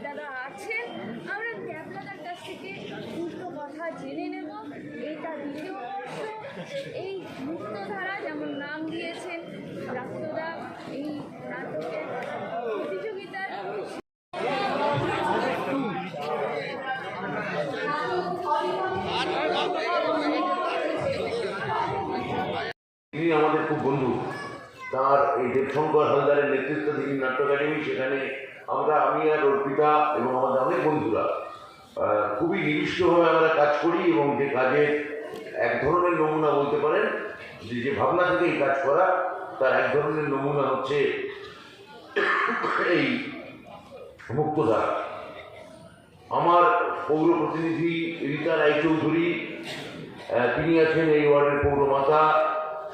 দাদা আছেন। আমরা ক্যাবলাদার কাছ থেকে দুটো কথা জেনে নেব। এইটা দ্বিতীয় বর্ষ, এই মুক্তধারা যেমন নাম দিয়েছেন রাষ্ট্রদা, এই নাটকের প্রতিযোগিতার তিনি আমাদের খুব বন্ধু। তার এই দেবশঙ্কর হালদারের নেতৃত্বাধীন নাট্য একাডেমি, সেখানে আমি আর অর্পিতা এবং আমাদের অনেক বন্ধুরা খুবই নিবিষ্টভাবে আমরা কাজ করি, এবং যে কাজের এক ধরনের নমুনা বলতে পারেন, যে ভাবনা থেকে এই কাজ করা, তার এক ধরনের নমুনা হচ্ছে এই মুক্তধারা। আমার পৌর প্রতিনিধি রীতা রায়চৌধুরী, তিনি আছেন এই ওয়ার্ডের পৌরমাতা।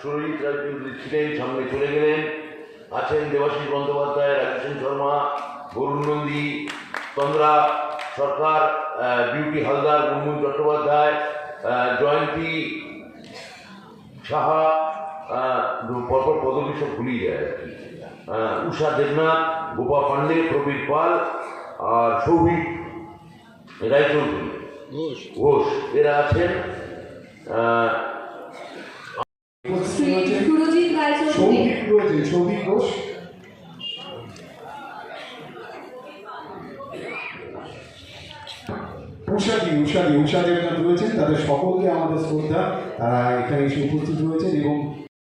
সুরজিৎ রায়চৌধুরী ছিলেন, সামনে চলে গেলেন। আছেন দেবাশিস বন্দ্যোপাধ্যায়, রাজেশ শর্মা, বরুণ নন্দী, তন্দ্রা সরকার, বিউটি হালদার, মুনমুন চট্টোপাধ্যায়, জয়ন্তী সাহা, পরপর পদবী সব ভুলিয়ে যায় আর কি, উষা দেবনাথ, গোপা পাণ্ডে, প্রবীর পাল আর সৌভিক রায়চৌধুরী ঘোষ, এরা আছেন। সৌভিক ঘোষ, উষা দেবনাথ রয়েছেন। তাদের সকলকে আমাদের শ্রদ্ধা, তারা এখানে এসে উপস্থিত রয়েছেন এবং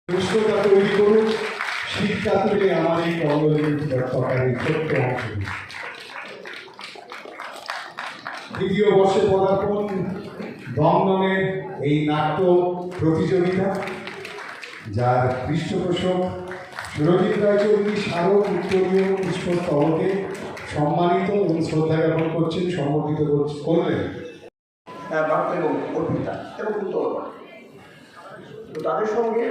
সুস্থতা তৈরি করুন শিক্ষা তুলে আমাদের সরকারের ছোট্ট অংশ। দ্বিতীয় বর্ষে পদার্পণ দমদমের এই নাট্য প্রতিযোগিতা, যার পৃষ্ঠপোষক সুরজিৎ রায়চৌধুরী স্মারক উত্তরীয় পুষ্পস্তবকে সম্মানিত এবং শ্রদ্ধা জ্ঞাপন করছেন, সংগঠিত করলেন এবং অর্পিতা এবং উত্তর। তো তাদের সঙ্গে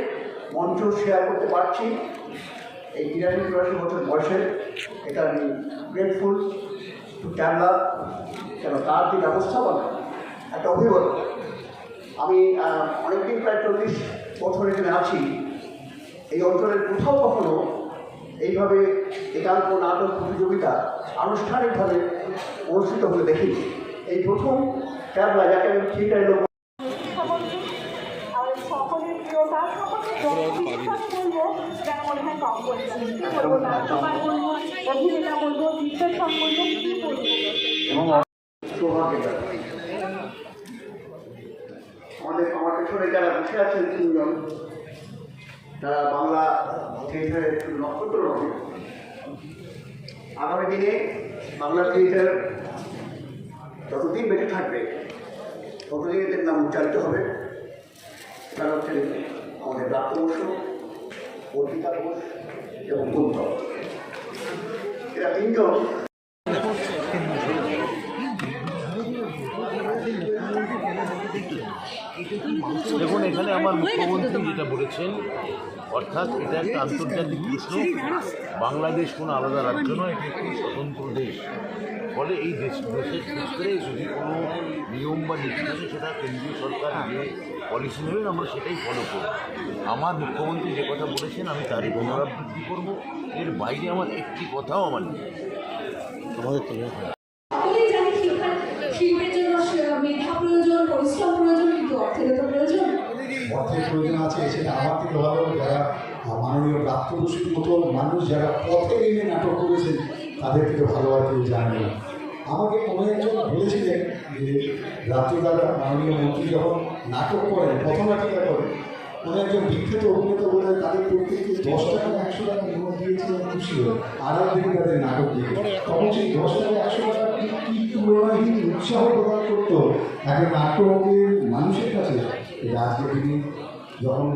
মঞ্চ শেয়ার করতে পারছি এই 83 বছর বয়সে। এটা আমি গ্রেটফুল টু ক্যাবলা, কেন তার যে ব্যবস্থাপনা একটা অভিজ্ঞতা। আমি অনেকদিন প্রায় 40 বছর এখানে আছি। এই অঞ্চলের কোথাও কখনো এইভাবে একান্ত নাটক প্রতিযোগিতা আনুষ্ঠানিকভাবে অনুষ্ঠিত হতে দেখিনি। এই প্রথম ক্যাবলা, যাকে আমি থিয়েটারের লোক সকলের প্রিয়তা, সকলের বিশ্বাস বলবো, যেন মনে হয় কম করেছি। কি বলবো, নাট্যকার বলবো, অভিনেতা বলবো, বিশ্লেষক বলবো, কি বলবো। এবং সৌভাগ্যের ব্যাপার। আমার পেছনে যারা বসে আছেন তিনজন, তারা বাংলা থিয়েটারের নক্ষত্র নয়। আগামী দিনে বাংলা থিয়েটার যতদিন বেঁচে থাকবে ততদিন এদের নাম উচ্চারিত হবে। তারা হচ্ছেন আমাদের প্রাপ্তবর্ষ, অর্পিতা ঘোষ এবং কুন্তল। এরা তিনজন দেখুন, এখানে আমার মুখ্যমন্ত্রী যেটা বলেছেন, অর্থাৎ এটা একটা আন্তর্জাতিক প্রশ্ন। বাংলাদেশ কোনো আলাদা রাজ্য নয়, এটা একটি স্বতন্ত্র দেশ। ফলে এই দেশের ক্ষেত্রে যদি কোনো নিয়ম বা নীতি থাকে, সেটা কেন্দ্রীয় সরকার যে পলিসি নেবেন আমরা সেটাই ফলো করব। আমার মুখ্যমন্ত্রী যে কথা বলেছেন আমি তারই পুনরাবৃত্তি করব। এর বাইরে আমার একটি কথাও আমার নেই। তোমাদের তো শিল্পের জন্য মেধা প্রয়োজন, পরিশ্রম প্রয়োজন, কিন্তু অর্থের তো প্রয়োজন। অর্থের প্রয়োজন আছে, সেটা আমার থেকে ভালো যারা মাননীয় প্রাপ্তবয়স্ক মতো মানুষ যারা পথে নেমে নাটক করেছেন তাদের থেকে ভালো আর কেউ জানে না। আমাকে কোনো একজন বলেছিলেন যে রাত্রিবেলা মাননীয় মন্ত্রী যখন নাটক করেন, পথনাটিকা করেন, কোনো একজন বিখ্যাত অভিনেতা বলে তাদের প্রত্যেককে 10 টাকা 100 টাকা নিয়োগ দিয়েছিল, খুশি হল। আর একদিকে তাদের নাটক দেখে তখন সেই 10 টাকা 100 টাকা কি তুলনাহীন উৎসাহ প্রদান করতো একটা নাটকের মানুষের কাছে। আজকের দিনে যখন